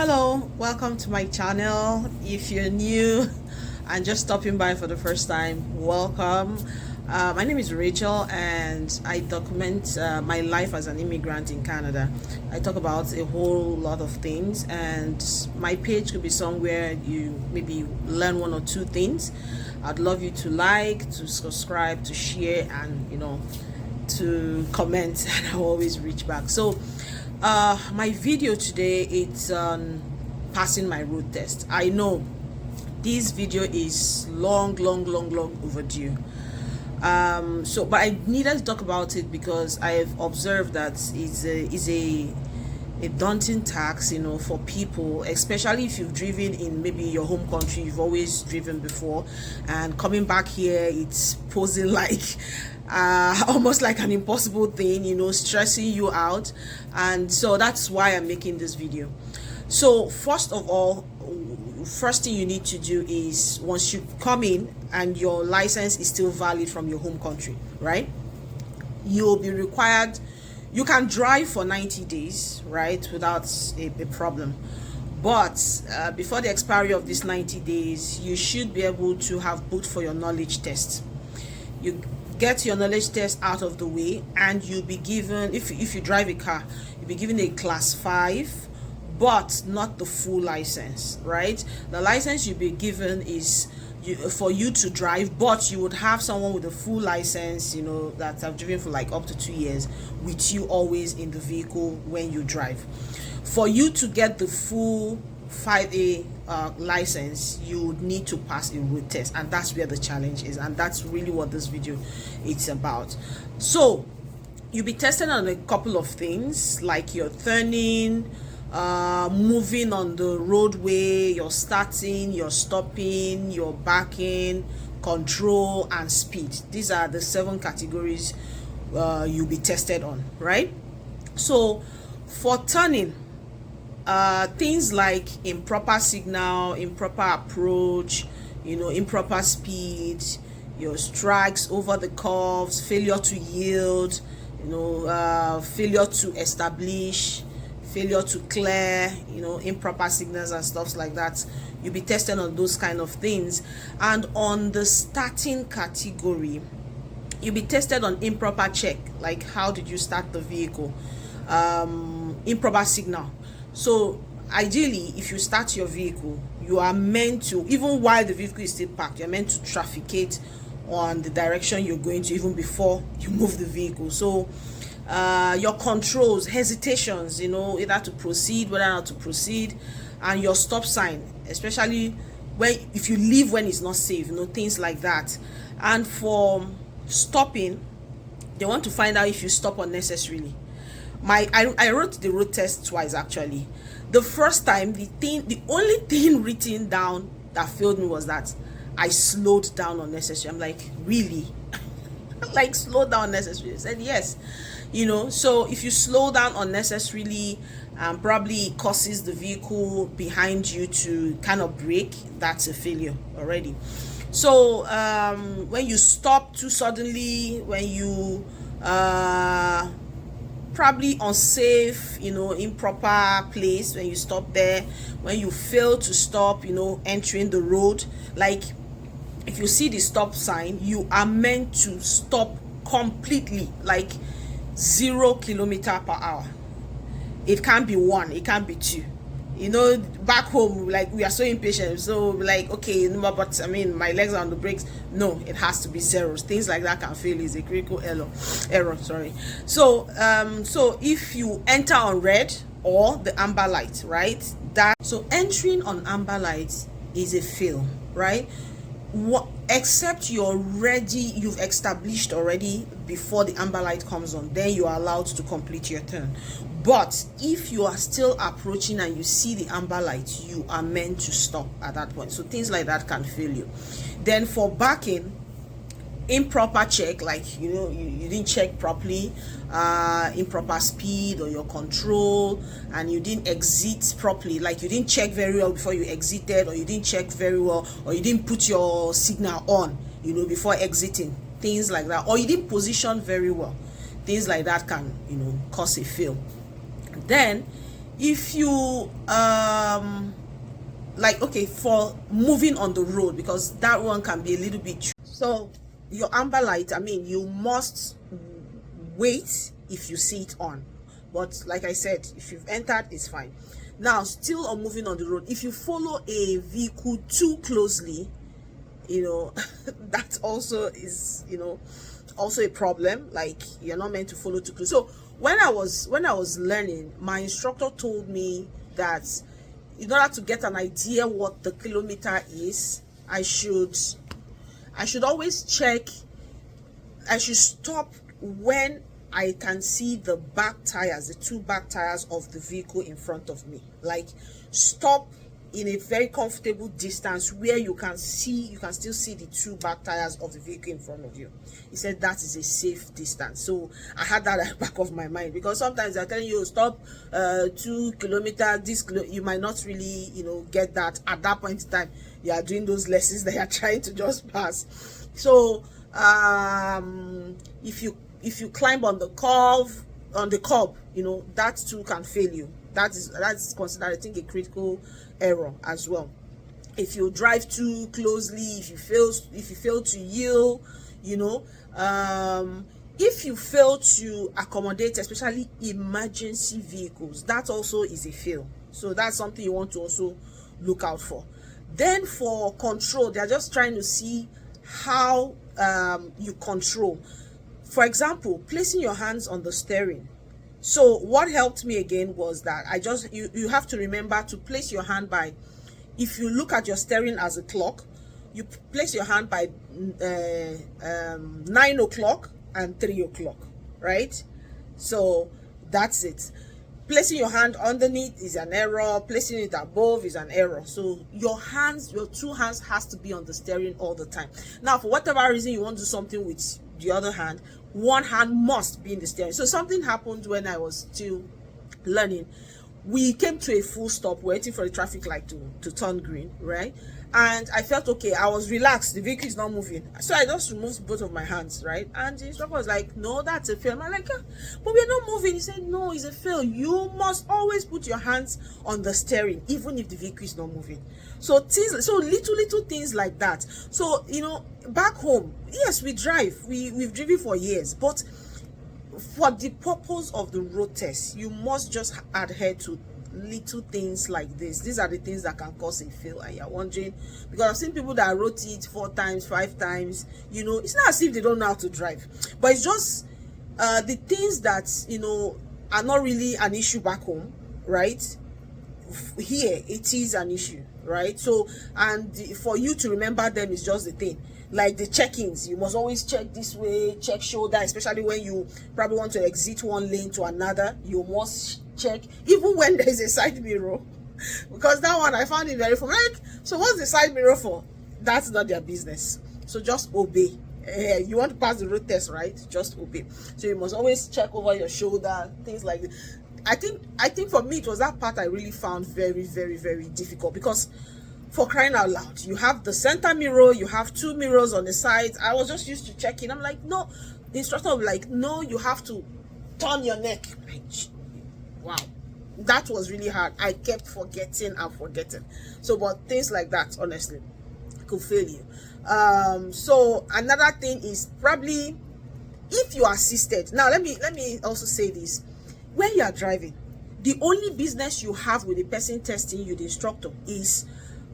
Hello, welcome to my channel. If you're new and just stopping by for the first time, welcome. My name is Rachel and I document my life as an immigrant in Canada. I talk about a whole lot of things, and my page could be somewhere you maybe learn one or two things. I'd love you to like, to subscribe, to share, and to comment, and I'll always reach back. So my video today, it's on passing my road test. I know this video is long overdue, but I needed to talk about it because I have observed that it's a daunting task, for people, especially if you've driven in maybe your home country. You've always driven before, and coming back here, it's posing like almost like an impossible thing, stressing you out. And so that's why I'm making this video. So first of all, first thing you need to do is, once you come in and your license is still valid from your home country, right, you'll be required, you can drive for 90 days, right, without a problem. But before the expiry of these 90 days, you should be able to have booked for your knowledge test. You get your knowledge test out of the way, and you'll be given, if you drive a car, you'll be given a class 5, but not the full license, right? The license you'll be given is for you to drive, but you would have someone with a full license, that have driven for like up to 2 years, with you always in the vehicle when you drive. For you to get the full 5A license, you would need to pass a road test, and that's where the challenge is, and that's really what this video is about. So you'll be tested on a couple of things, like your turning, moving on the roadway, your starting, your stopping, your backing, control, and speed. These are the 7 categories you'll be tested on, right? So for turning, things like improper signal, improper approach, improper speed, your strikes over the curves, failure to yield, failure to establish, failure to clear, improper signals and stuff like that. You'll be tested on those kind of things. And on the starting category, you'll be tested on improper check, like how did you start the vehicle, improper signal. So ideally, if you start your vehicle, you are meant to, even while the vehicle is still parked, you're meant to trafficate on the direction you're going to, even before you move the vehicle. So your controls, hesitations, either to proceed, whether or not to proceed, and your stop sign, especially if you leave when it's not safe, things like that. And for stopping, they want to find out if you stop unnecessarily. I wrote the road test twice, actually. The first time, the only thing written down that failed me was that I slowed down unnecessarily. I'm like, really? Like, slow down unnecessarily? I said yes. So if you slow down unnecessarily, probably it causes the vehicle behind you to kind of brake. That's a failure already. So when you stop too suddenly, when you probably unsafe, improper place, when you stop there, when you fail to stop, entering the road, like if you see the stop sign, you are meant to stop completely, like 0 km/h. It can't be 1, it can't be 2. Back home, like, we are so impatient, so like, okay, but I mean, my legs are on the brakes. No, it has to be 0. Things like that can fail. Is a critical error. Sorry. So so if you enter on red or the amber light, right, so entering on amber light is a fail, right? Except you've established already before the amber light comes on, then you are allowed to complete your turn. But if you are still approaching and you see the amber light, you are meant to stop at that point. So things like that can fail you. Then for backing, improper check, like you didn't check properly, improper speed or your control, and you didn't exit properly, like you didn't check very well before you exited, or you didn't check very well, or you didn't put your signal on before exiting, things like that, or you didn't position very well. Things like that can cause a fail. Then if you like, okay, for moving on the road, because that one can be a little bit. So your amber light, I mean, you must wait if you see it on, but like I said, if you've entered, it's fine. Now, still on moving on the road, if you follow a vehicle too closely, you know, that also is, you know, also a problem. Like, you're not meant to follow too close. So when I was learning, my instructor told me that in order to get an idea what the kilometer is, I should always check. I should stop when I can see the back tires, the two back tires of the vehicle in front of me. Like, stop in a very comfortable distance where you can still see the two back tires of the vehicle in front of you. He said that is a safe distance. So I had that at the back of my mind, because sometimes they're telling you stop 2 kilometers, you might not really, you know, get that at that point in time. You are doing those lessons that you are trying to just pass. So if you climb on the curb, you know, that too can fail you. That's considered, I think, a critical error as well. If you drive too closely, if you fail to yield, you know, if you fail to accommodate especially emergency vehicles, that also is a fail. So that's something you want to also look out for. Then for control, they're just trying to see how you control. For example, placing your hands on the steering. So what helped me again was that you have to remember to place your hand by, if you look at your steering as a clock, you place your hand by 9 o'clock and 3 o'clock, right? So that's it. Placing your hand underneath is an error. Placing it above is an error. So your two hands has to be on the steering all the time. Now, for whatever reason you want to do something with the other hand, one hand must be in the steering. So something happened when I was still learning. We came to a full stop, waiting for the traffic light to turn green, right? And I felt okay. I was relaxed. The vehicle is not moving. So I just removed both of my hands, right? And the instructor was like, no, that's a fail. I'm like, yeah, but we're not moving. He said, no, it's a fail. You must always put your hands on the steering, even if the vehicle is not moving. So little things like that. So, you know, back home, yes, we drive. We've driven for years, but for the purpose of the road test, you must just adhere to little things like this. These are the things that can cause a fail, and you're wondering, because I've seen people that wrote it 4 times, 5 times, you know. It's not as if they don't know how to drive, but it's just the things that, you know, are not really an issue back home, right? Here it is an issue, right? So, and for you to remember them is just the thing. Like the check-ins, you must always check this way, check shoulder, especially when you probably want to exit one lane to another. You must check, even when there is a side mirror, because that one I found it very funny. Like, so what's the side mirror for? That's not their business. So just obey. You want to pass the road test, right? Just obey. So you must always check over your shoulder, things like that. I think for me it was that part I really found very, very, very difficult, because for crying out loud, you have the center mirror, you have 2 mirrors on the sides. I was just used to checking. I'm like, no. The instructor was like, no, you have to turn your neck. Wow, that was really hard. I kept forgetting and forgetting. So, but things like that, honestly, could fail you. So another thing is probably if you are assisted. Now, let me also say this: when you are driving, the only business you have with the person testing you, the instructor, is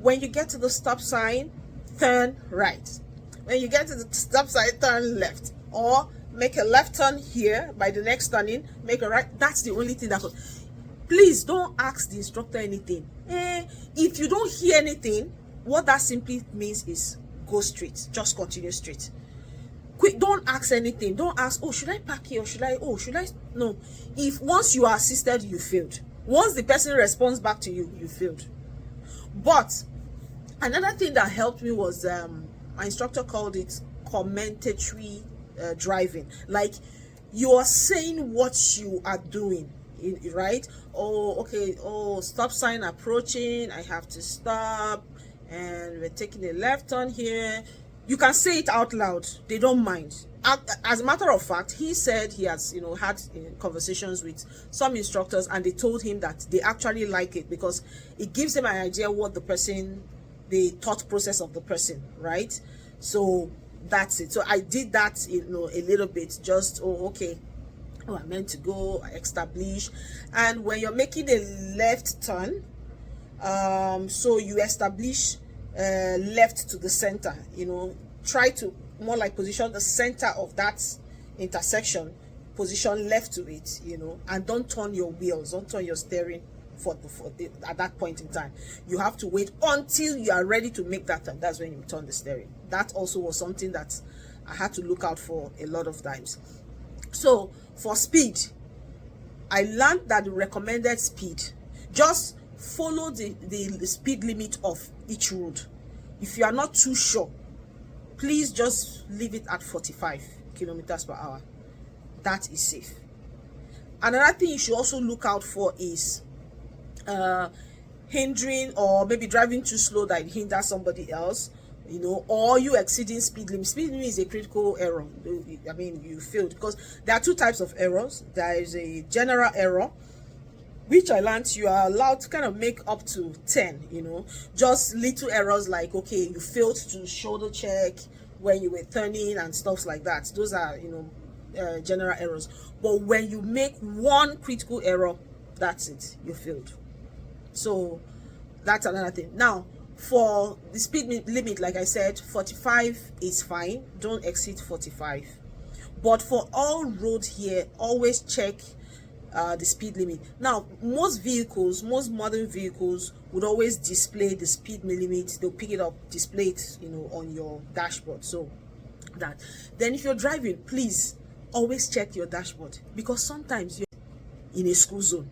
when you get to the stop sign, turn right. When you get to the stop sign, turn left. Or make a left turn here, by the next turning, make a right. That's the only thing that could. Please don't ask the instructor anything. If you don't hear anything, what that simply means is go straight. Just continue straight. Quick, don't ask anything. Don't ask, oh, should I park here? Or should I? No. If once you are assisted, you failed. Once the person responds back to you, you failed. But another thing that helped me was my instructor called it commentary driving. Like, you are saying what you are doing, right? Oh, okay. Oh, stop sign approaching. I have to stop, and we're taking a left turn here. You can say it out loud. They don't mind. As a matter of fact, he said he has, had conversations with some instructors, and they told him that they actually like it because it gives them an idea what the thought process of the person, right? So that's it. So I did that, a little bit, just, okay, I meant to go, I establish. And when you're making a left turn, so you establish left to the center, try to more like position the center of that intersection, position left to it, and don't turn your wheels, don't turn your steering at that point in time. You have to wait until you are ready to make that turn. That's when you turn the steering. That also was something that I had to look out for a lot of times. So for speed, I learned that the recommended speed, just follow the speed limit of each road. If you are not too sure, please just leave it at 45 kilometers per hour. That is safe. Another thing you should also look out for is hindering, or maybe driving too slow that it hinders somebody else, or you exceeding speed limit. Speed limit is a critical error. I mean, you failed, because there are two types of errors. There is a general error, which I learned you are allowed to kind of make up to 10, just little errors like, okay, you failed to shoulder check when you were turning and stuff like that. Those are, general errors. But when you make one critical error, that's it, you failed. So that's another thing. Now, for the speed limit, like I said, 45 is fine. Don't exceed 45. But for all roads here, always check the speed limit. Now, most modern vehicles would always display the speed limit. They'll pick it up, display it, on your dashboard. So that. Then if you're driving, please always check your dashboard, because sometimes you're in a school zone.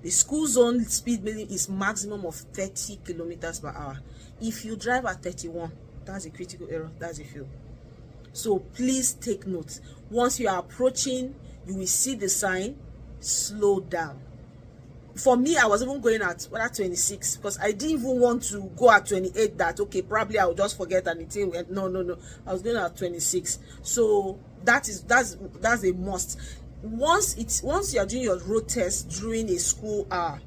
The school zone speed limit is maximum of 30 kilometers per hour. If you drive at 31, that's a critical error. That's a fail. So please take note. Once you are approaching, you will see the sign, slow down. For me, I was even going at 26, because I didn't even want to go at 28, that okay, probably I'll just forget and it went. No, I was going at 26. So that's a must. Once you are doing your road test during a school hour,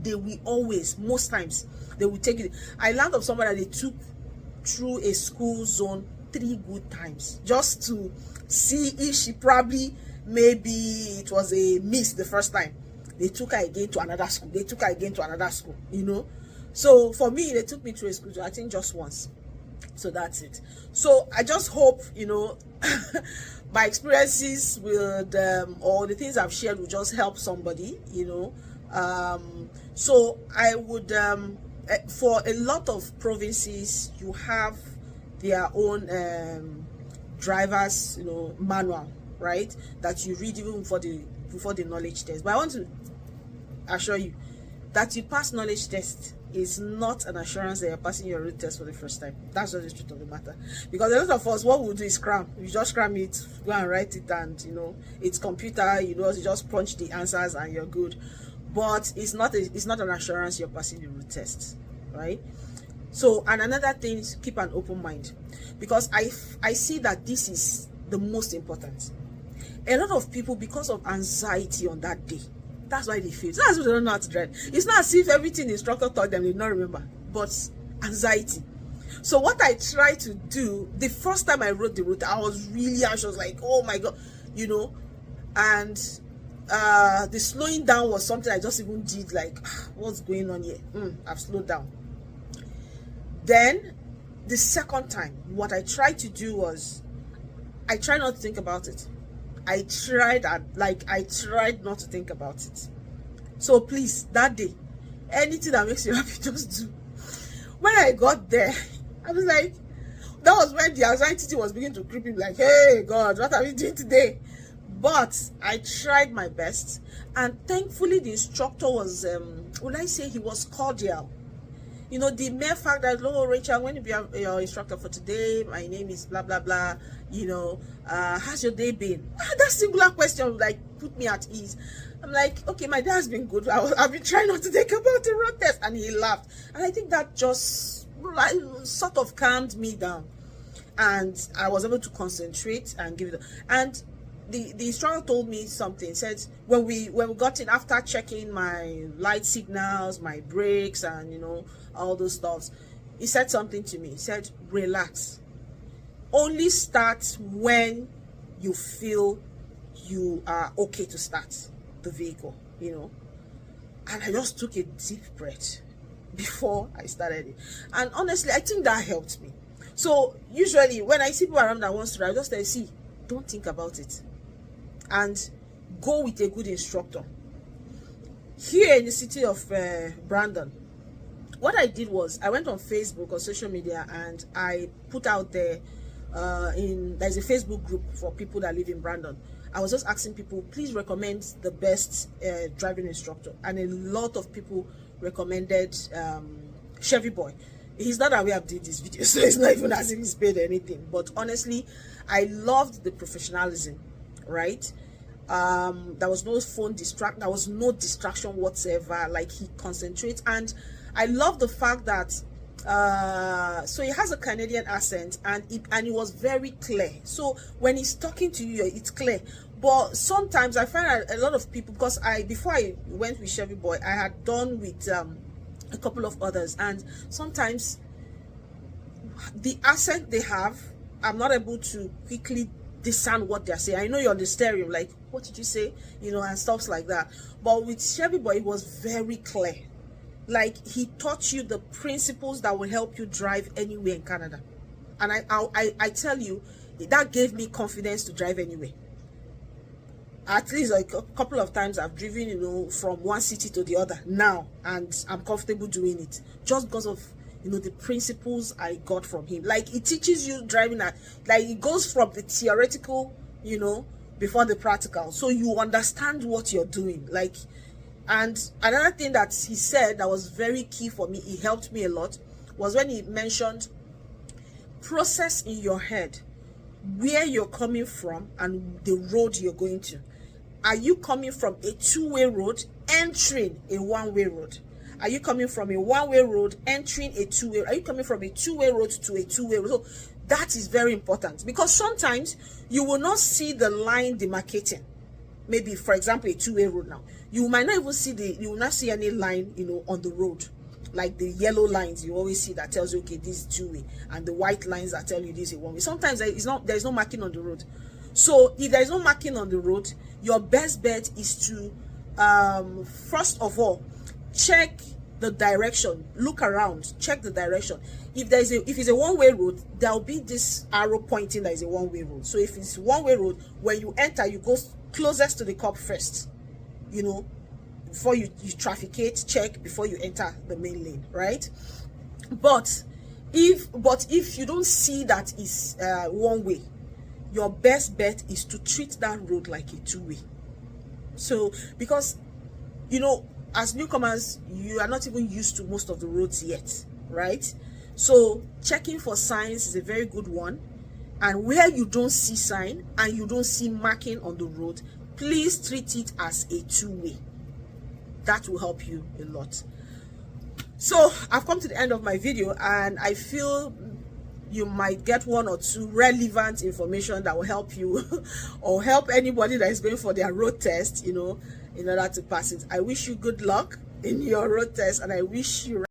they will always, most times they will take it. I learned of somebody that they took through a school zone 3 good times, just to see if she probably, maybe it was a miss the first time. They took her again to another school. So for me, they took me to a school, I think just once. So that's it. So I just hope, my experiences with or the things I've shared will just help somebody, so I would, for a lot of provinces, you have their own driver's manual, right, that you read even before the knowledge test. But I want to assure you that you pass knowledge test is not an assurance that you're passing your road test for the first time. That's just the truth of the matter. Because a lot of us, what we'll do is cram. You just cram it, go and write it, and it's computer, you just punch the answers and you're good. But it's not an assurance you're passing the road test, right? So, and another thing is keep an open mind, because I see that this is the most important. A lot of people, because of anxiety on that day, that's why they fail. That's why they don't know how to drive. It's not as if everything the instructor taught them they don't remember, but anxiety. So what I tried to do, the first time I wrote the route, I was really anxious, like, oh my god, and the slowing down was something I just even did, like, what's going on here? I've slowed down. Then the second time, what I tried to do was, I tried not to think about it. I tried not to think about it. So please, that day, anything that makes you happy, just do. When I got there, I was like, that was when the anxiety was beginning to creep in, like, hey God, what are we doing today? But I tried my best, and thankfully the instructor was, would I say he was cordial. The mere fact that, hello Rachel, I'm going to be your instructor for today, my name is blah blah blah, how's your day been? That singular question like put me at ease. I'm like, okay, my day has been good. I've been trying not to think about the road test. And he laughed, and I think that just sort of calmed me down. and I was able to concentrate and give it. And the instructor told me something. Said when we got in, after checking my light signals, my brakes, and all those stuffs, he said something to me. He said, relax. Only start when you feel you are okay to start the vehicle, And I just took a deep breath before I started it. And honestly, I think that helped me. So usually when I see people around that wants to drive, I just say, see, don't think about it. And go with a good instructor. Here in the city of Brandon, what I did was I went on Facebook or social media, and I put out there there's a Facebook group for people that live in Brandon. I was just asking people, please recommend the best driving instructor, and a lot of people recommended Chevy Boy. He's not aware of this video, so it's not even as if he's paid anything. But honestly, I loved the professionalism, right? There was no there was no distraction whatsoever. Like, he concentrates, and I love the fact that so he has a Canadian accent, and it was very clear. So when he's talking to you, it's clear. But sometimes I find a lot of people, because before I went with Chevy Boy, I had done with a couple of others, and sometimes the accent they have, I'm not able to quickly discern what they're saying. I know you're on the stereo, like, what did you say, and stuff like that. But with Chevy Boy, it was very clear. Like, he taught you the principles that will help you drive anywhere in Canada. And I tell you, that gave me confidence to drive anywhere. At least like a couple of times I've driven, from one city to the other now, and I'm comfortable doing it just because of the principles I got from him. Like, it teaches you driving like, it goes from the theoretical, before the practical, so you understand what you're doing. Like, and another thing that he said that was very key for me, it helped me a lot, was when he mentioned process in your head where you're coming from and the road you're going to. Are you coming from a two-way road entering a one-way road? Are you coming from a one-way road entering a two-way? Are you coming from a two-way road to a two-way road? So that is very important, because sometimes you will not see the line demarcating. Maybe, for example, a two-way road now. You might not even see you will not see any line, on the road. Like the yellow lines you always see that tells you, okay, this is two-way, and the white lines that tell you this is one-way. Sometimes there's no marking on the road. So if there's no marking on the road, your best bet is to first of all check the direction, look around, check the direction. If it's a one-way road, there'll be this arrow pointing that is a one-way road. So if it's one-way road, when you enter, you go closest to the curb first, before you trafficate, check before you enter the main lane, right? But if you don't see that it's one way, your best bet is to treat that road like a two-way. So, because as newcomers, you are not even used to most of the roads yet, right? So checking for signs is a very good one. And where you don't see sign and you don't see marking on the road, please treat it as a two-way. That will help you a lot. So I've come to the end of my video, and I feel you might get one or two relevant information that will help you or help anybody that is going for their road test, in order to pass it. I wish you good luck in your road test, and I wish you